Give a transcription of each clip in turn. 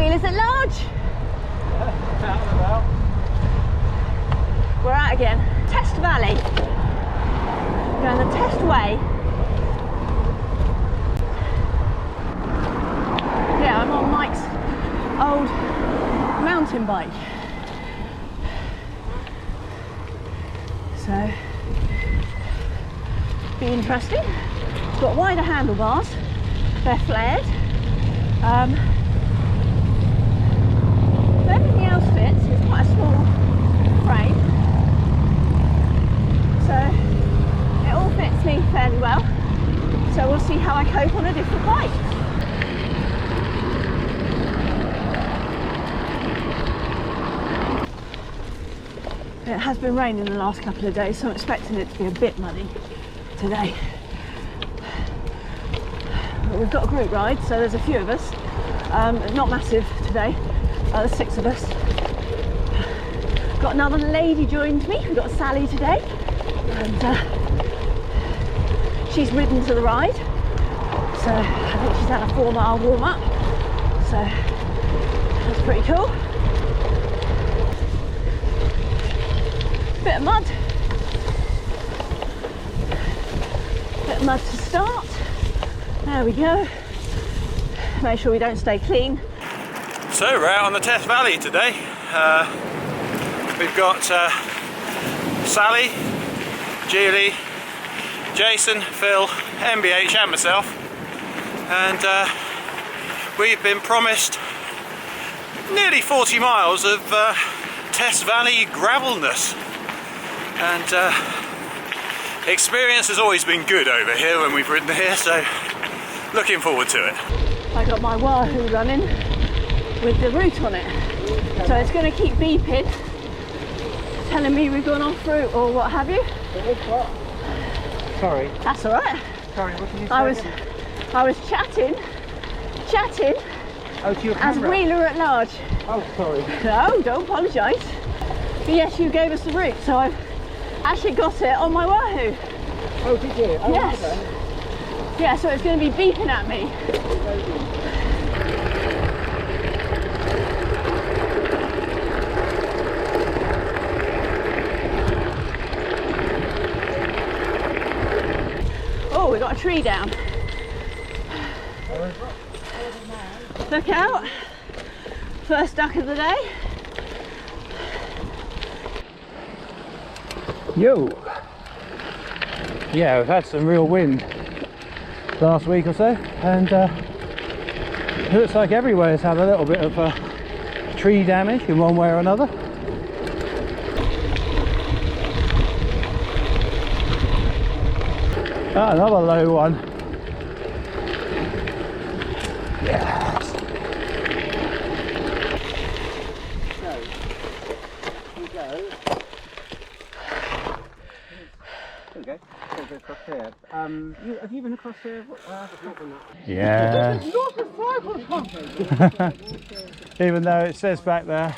wheelers at large. We're out again. Test Valley. We're going the Test Way. Yeah, I'm on Mike's old mountain bike. So, be interesting. It's got wider handlebars. They're flared. Everything else fits. It's quite a small frame, so it all fits me fairly well. So we'll see how I cope on a different bike. It has been raining the last couple of days, so I'm expecting it to be a bit muddy today. But we've got a group ride, so there's a few of us. Not massive today. There's 6 of us. Got another lady joined me. We've got Sally today, and she's ridden to the ride. So I think she's had a 4-mile warm up. So that's pretty cool. Bit of mud. Bit of mud to start. There we go. Make sure we don't stay clean. So we're out on the Test Valley today. We've got Sally, Julie, Jason, Phil, MBH and myself, and we've been promised nearly 40 miles of Test Valley gravelness, and experience has always been good over here when we've ridden here, so looking forward to it. I got my Wahoo running with the route on it, so it's going to keep beeping, telling me we've gone off route or what have you. Sorry. That's all right. Sorry, what did you say? I was chatting Oh, to your as camera. wheeler at large. Oh, sorry. No, don't apologise. But yes, you gave us the route, so I've actually got it on my Wahoo. Oh, did you? Oh, Yes. okay. Yeah, so it's going to be beeping at me. Oh, we got a tree down. Look out. First duck of the day. Yo! Yeah, we've had some real wind last week or so, and it looks like everywhere's had a little bit of tree damage in one way or another. Ah, another low one. Yes. So, we go. There we go. Go across here. Have you been across here? Yeah. Even though it says back there,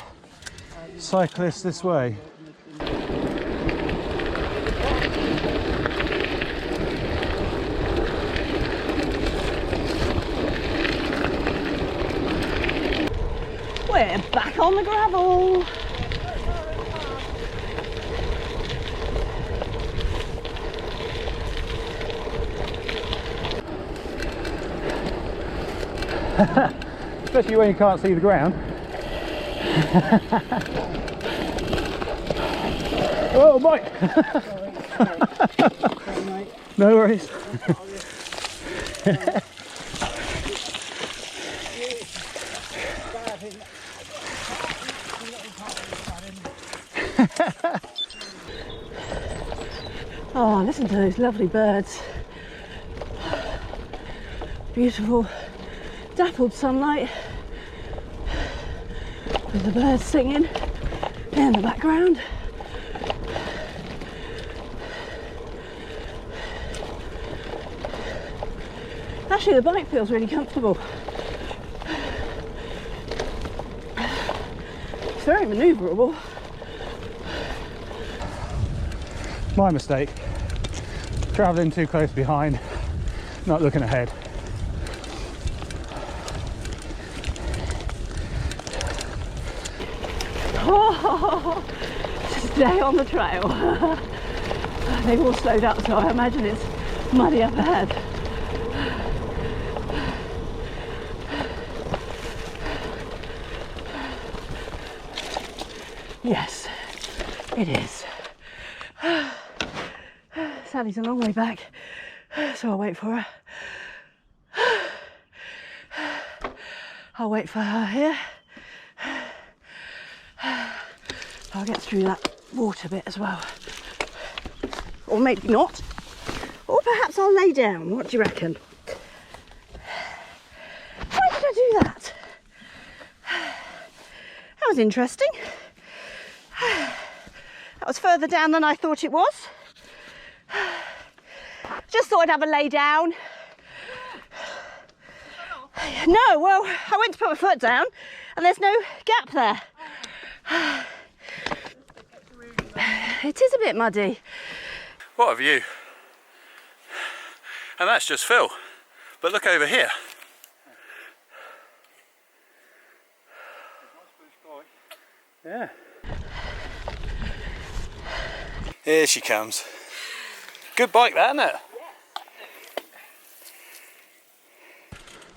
cyclists this way. We're back on the gravel. Especially when you can't see the ground. Oh, Mike! No worries. Oh, listen to those lovely birds. Beautiful dappled sunlight with the birds singing in the background. Actually, the bike feels really comfortable. It's very manoeuvrable. My mistake. Travelling too close behind, not looking ahead. Oh, stay on the trail. They've all slowed up, so I imagine it's muddy up ahead. Yes, it is. Sally's a long way back, so I'll wait for her. I'll wait for her here. I'll get through that water bit as well. Or maybe not. Or perhaps I'll lay down. What do you reckon? Why did I do that? That was interesting. That was further down than I thought it was. Just thought I'd have a lay down. No, well, I went to put my foot down and there's no gap there. It is a bit muddy. What a view. And that's just Phil. But look over here. Yeah. Here she comes. Good bike that, isn't it?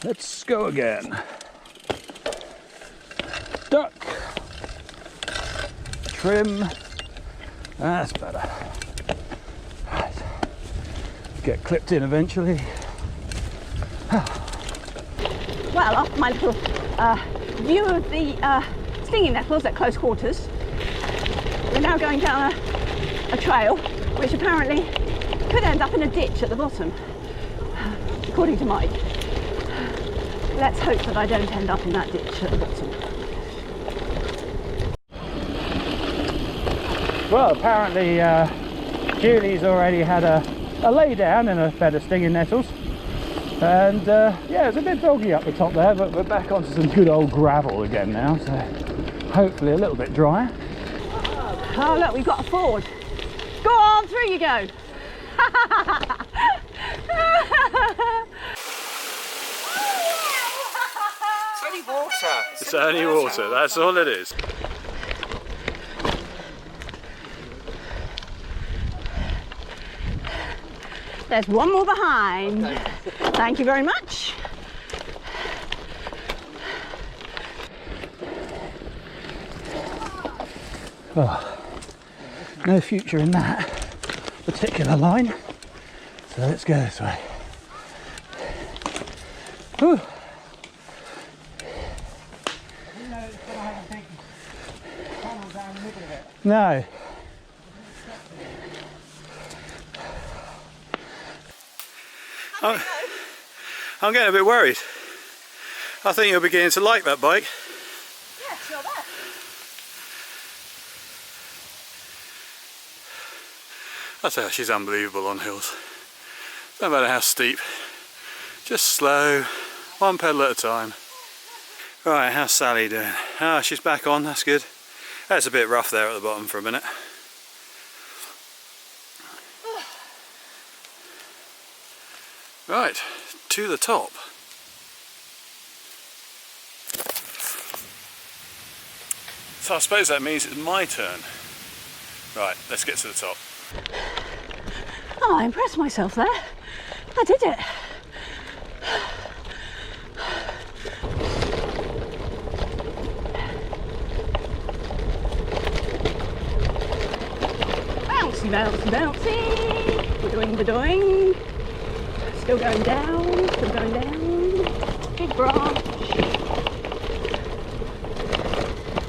Let's go again. Duck. Trim. That's better. Right. Get clipped in eventually. Well, after my little view of the stinging nettles at close quarters, we're now going down a trail which apparently could end up in a ditch at the bottom, according to Mike. Let's hope that I don't end up in that ditch at the bottom. Well, apparently Julie's already had a lay down in a bed of stinging nettles, and yeah, it's a bit doggy up the top there, but we're back onto some good old gravel again now, so hopefully a little bit drier. Oh look, we've got a ford. Go on, through you go. It's only water. It's only water, that's all it is. There's one more behind. Okay. Thank you very much. Oh, no future in that particular line, so let's go this way. Whew. No. I'm getting a bit worried. I think you're beginning to like that bike. Yes, you're there. I tell you, she's unbelievable on hills. No matter how steep, just slow, one pedal at a time. Right, how's Sally doing? Ah, she's back on, that's good. That's a bit rough there at the bottom for a minute. Right, to the top. So I suppose that means it's my turn. Right, let's get to the top. Oh, I impressed myself there. I did it. Bouncy, bouncy, bouncy. Ba-doing. Still going down, still going down. Big branch.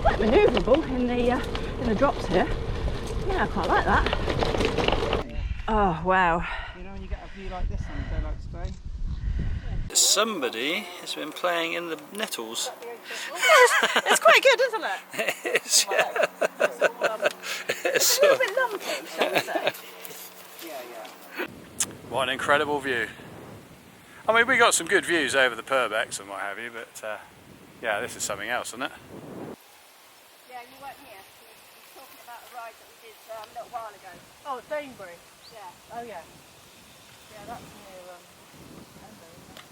Quite manoeuvrable in the drops here. Yeah, I quite like that. Oh wow. You know when you get a view like this on a day like today? Somebody has been playing in the nettles. It's quite good, isn't it? It is, yeah. It's a little bit lumpy, shall we say? Yeah. What an incredible view. I mean, we got some good views over the Purbex and what have you, but yeah, this is something else, isn't it? Yeah, you weren't here. We were talking about a ride that we did a little while ago. Oh, Danebury. Yeah. Oh, yeah. Yeah, that's near Edinburgh, isn't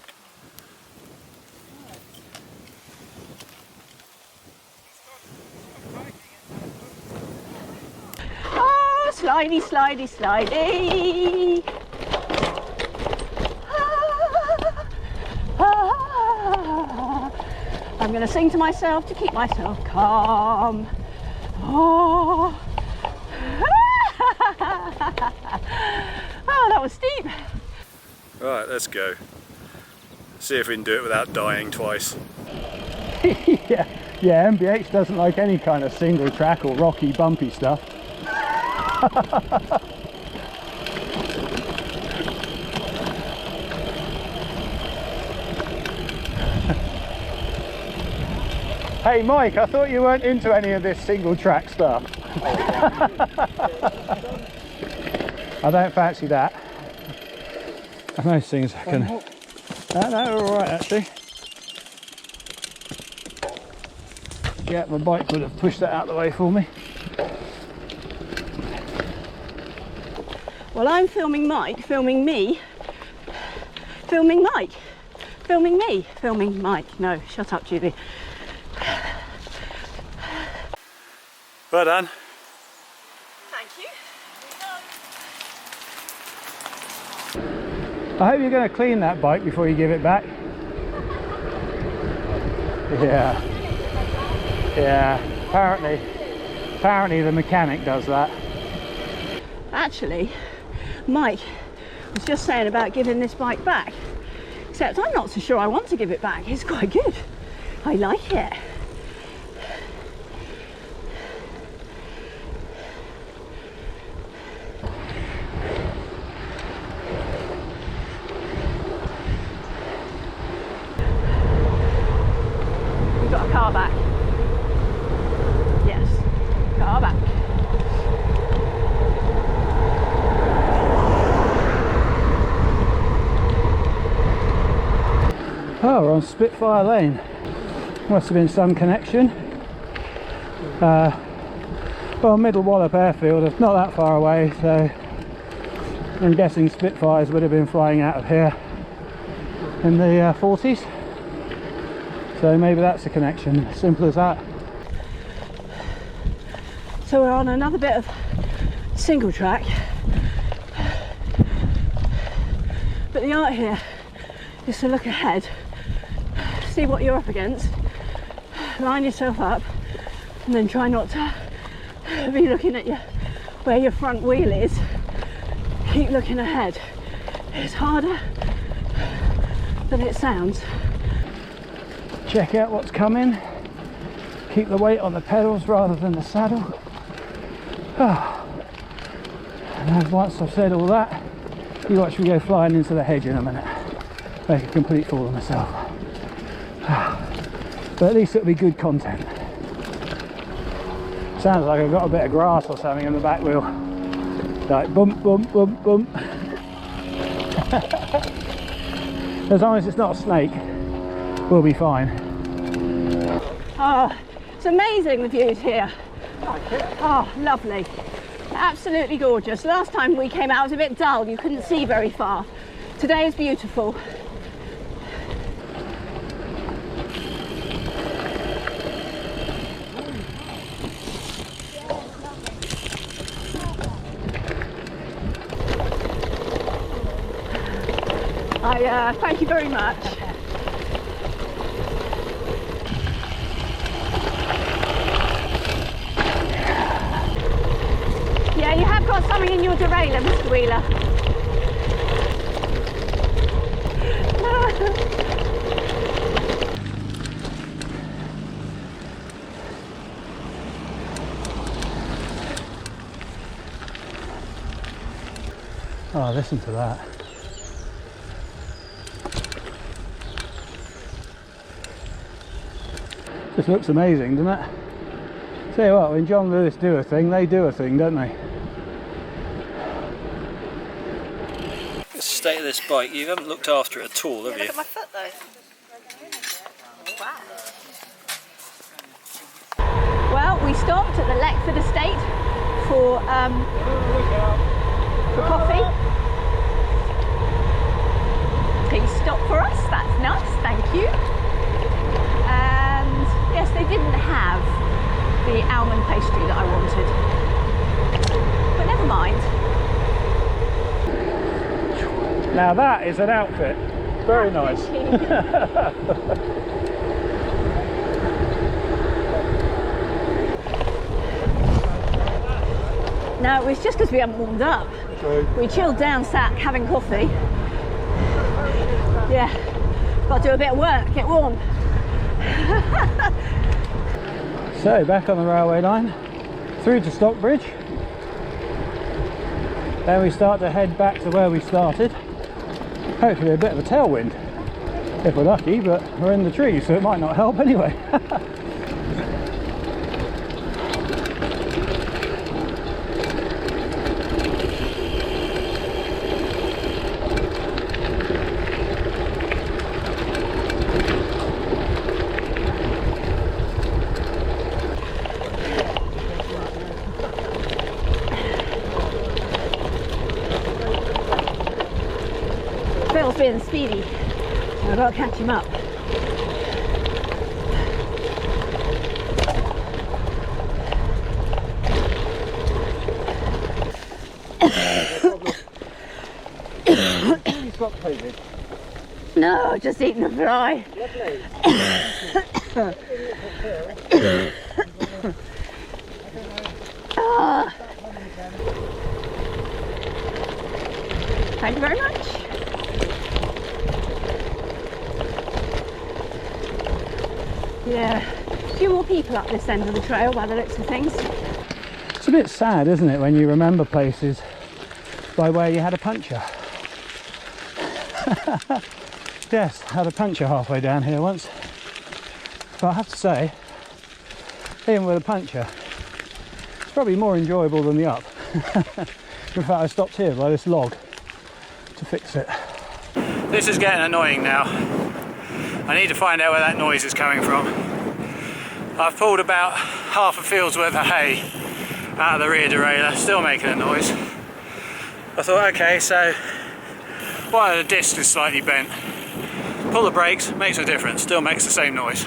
it? slidey, slidey, slidey. I'm going to sing to myself to keep myself calm. Oh, oh, that was steep. Right, let's go. See if we can do it without dying twice. yeah, MBH doesn't like any kind of single track or rocky, bumpy stuff. Hey Mike, I thought you weren't into any of this single track stuff. I don't fancy that. And those things I can... No, alright actually. Yeah, my bike would have pushed that out of the way for me. Well, I'm filming Mike, filming me, filming Mike, filming me, filming Mike. No, shut up, Julie. Well done. Thank you. I hope you're going to clean that bike before you give it back. Yeah, apparently the mechanic does that. Actually, Mike was just saying about giving this bike back, except I'm not so sure I want to give it back. It's quite good. I like it. We've got a car back. Yes, car back. Oh, we're on Spitfire Lane. Must have been some connection. Well, Middle Wallop Airfield is not that far away, so I'm guessing Spitfires would have been flying out of here in the 40s. So maybe that's a connection, simple as that. So we're on another bit of single track, but the art here is to look ahead, see what you're up against, line yourself up, and then try not to be looking at where your front wheel is. Keep looking ahead. It's harder than it sounds. Check out what's coming. Keep the weight on the pedals rather than the saddle. And once I've said all that, you watch me go flying into the hedge in a minute. Make a complete fool of myself. But at least it'll be good content. Sounds like I've got a bit of grass or something in the back wheel. Like bump, bump, bump, bump. As long as it's not a snake, we'll be fine. Oh, it's amazing, the views here. Oh, lovely. Absolutely gorgeous. Last time we came out it was a bit dull, you couldn't see very far. Today is beautiful. Thank you very much. Yeah, you have got something in your derailleur, Mr. Wheeler. Oh, listen to that. Just looks amazing, doesn't it? Tell you what, when John Lewis do a thing, they do a thing, don't they? The state of this bike, you haven't looked after it at all, have you? Look at my foot though. Wow. Well, we stopped at the Leckford estate for coffee. He stopped for us, that's nice, thank you. And yes, they didn't have the almond pastry that I wanted. But never mind, Now that is an outfit. Very nice. No, it was just because we hadn't warmed up. We chilled down, sat having coffee. Yeah, got to do a bit of work, get warm. So back on the railway line, through to Stockbridge. Then we start to head back to where we started. Hopefully a bit of a tailwind, if we're lucky, but we're in the trees, so it might not help anyway. Phil's being speedy, so I've got to catch him up. No, just eating a fly. Ah. Thank you very much. Yeah, a few more people up this end of the trail by the looks of things. It's a bit sad, isn't it, when you remember places by where you had a puncture. Yes, I had a puncture halfway down here once. But I have to say, even with a puncture, it's probably more enjoyable than the up. In fact, I stopped here by this log to fix it. This is getting annoying now. I need to find out where that noise is coming from. I've pulled about half a field's worth of hay out of the rear derailleur, still making a noise. I thought, okay, so one of the discs is slightly bent. Pull the brakes, makes a difference, still makes the same noise.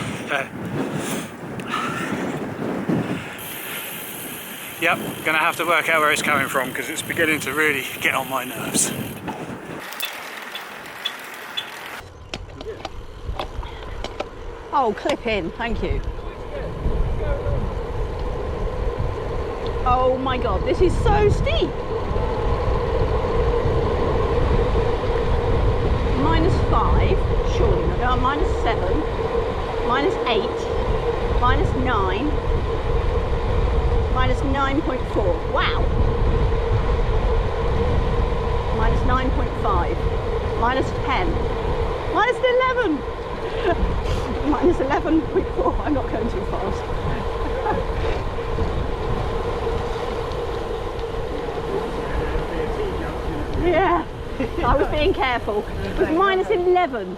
Yep, gonna have to work out where it's coming from because it's beginning to really get on my nerves. Oh, clip in, thank you. Oh my god, this is so steep. -5, surely not. -7, -8, -9, -9.4. Wow. -9.5, -10, -11. -11.4. I'm not going too fast. Yeah, I was being careful. It was -11.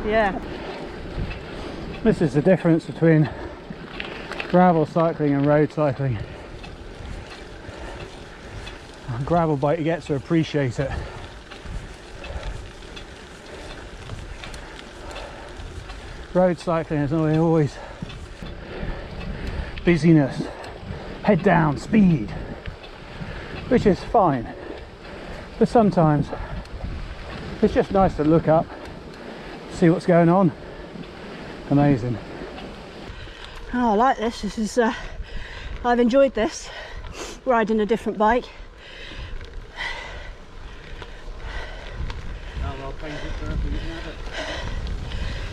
Yeah. This is the difference between gravel cycling and road cycling. A gravel bike, you get to appreciate it. Road cycling is always busyness, head down, speed, which is fine, but sometimes it's just nice to look up, see what's going on. Amazing. Oh, I like this. This is I've enjoyed this, riding a different bike.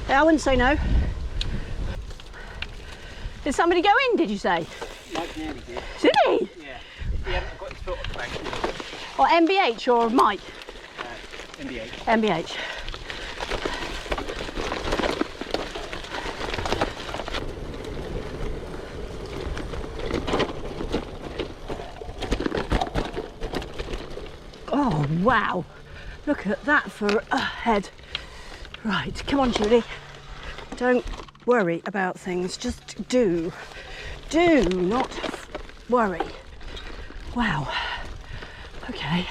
Yeah, I wouldn't say no. Did somebody go in, did you say? Mike nearly did. Did he? Yeah. He hadn't got his foot on the bank. Or MBH or Mike? MBH. MBH. Oh wow, look at that for a head. Right, come on Julie, don't worry about things, just do not worry. Wow, okay,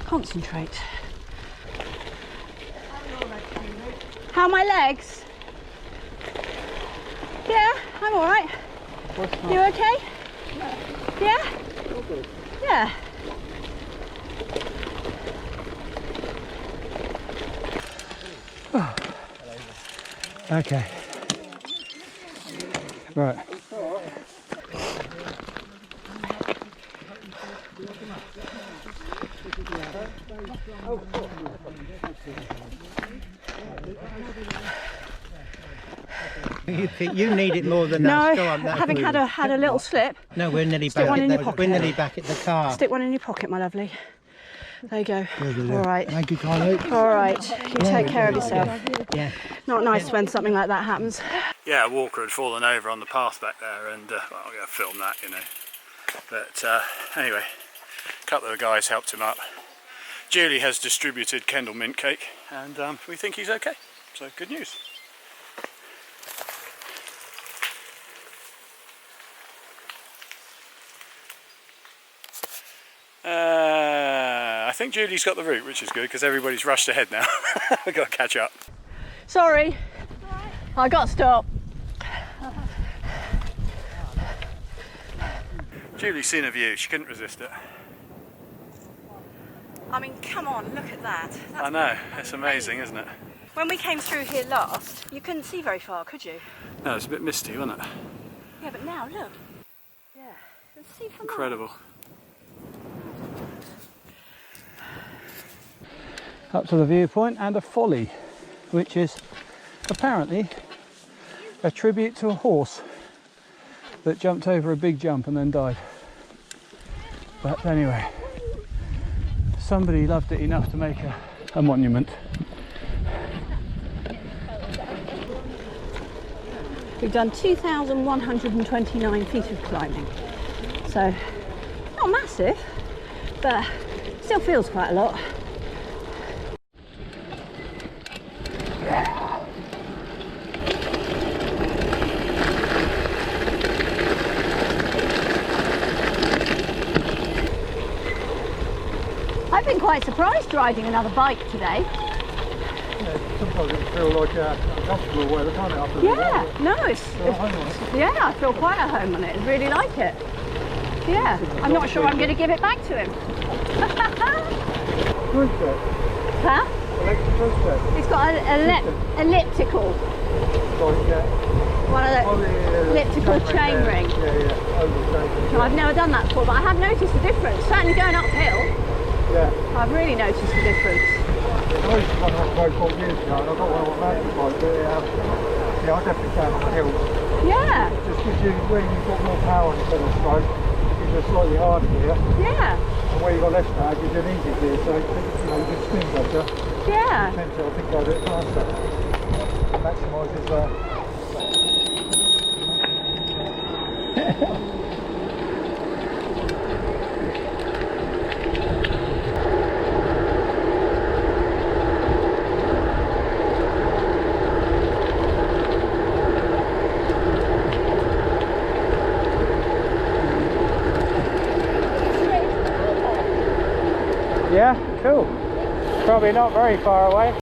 concentrate. How are my legs? Yeah, I'm all right. You okay? Yeah? Yeah. Okay. Right. You need it more than us. Go on, having had a little slip. No, we're nearly Stick one in your back. pocket. We're nearly back at the car. Stick one in your pocket, my lovely. There you go. All right. Thank you, Carlo. All right. You take care of yourself. Yeah. Not nice when something like that happens. Yeah, a walker had fallen over on the path back there, and well, I'm going to film that, you know. But anyway, a couple of the guys helped him up. Julie has distributed Kendall mint cake, and we think he's okay. So good news. I think Julie's got the route, which is good because everybody's rushed ahead now. We've got to catch up. Sorry. I got stopped. Julie's seen a view, she couldn't resist it. I mean, come on, look at that. I know, it's amazing, isn't it? When we came through here last, you couldn't see very far, could you? No, it's a bit misty, wasn't it? Yeah, but now, look. Yeah, let's see from Incredible. Up to the viewpoint and a folly, which is apparently a tribute to a horse that jumped over a big jump and then died. But anyway, somebody loved it enough to make a monument. We've done 2,129 feet of climbing. So, not massive, but still feels quite a lot. I've been quite surprised riding another bike today. Sometimes it feels like uncomfortable weather, can't it? After Yeah, no, yeah, I feel quite at home on it. I really like it. Yeah, I'm not sure I'm going to give it back to him. Huh? It's got an elliptical. One of the elliptical chainring. I've never done that before, but I have noticed the difference. Certainly going uphill, I've really noticed the difference. I used to run on a bike years ago, and I got one on a mountain bike, but yeah, I definitely found on the hills. Yeah. It just gives you, when you've got more power on the pedal stroke, it gives you a slightly harder gear. Yeah. And where you've got less power, it gives you an easy gear, so you can spin better. Yeah. Potentially, I think go a bit faster. Maximises Yeah, cool. Probably not very far away.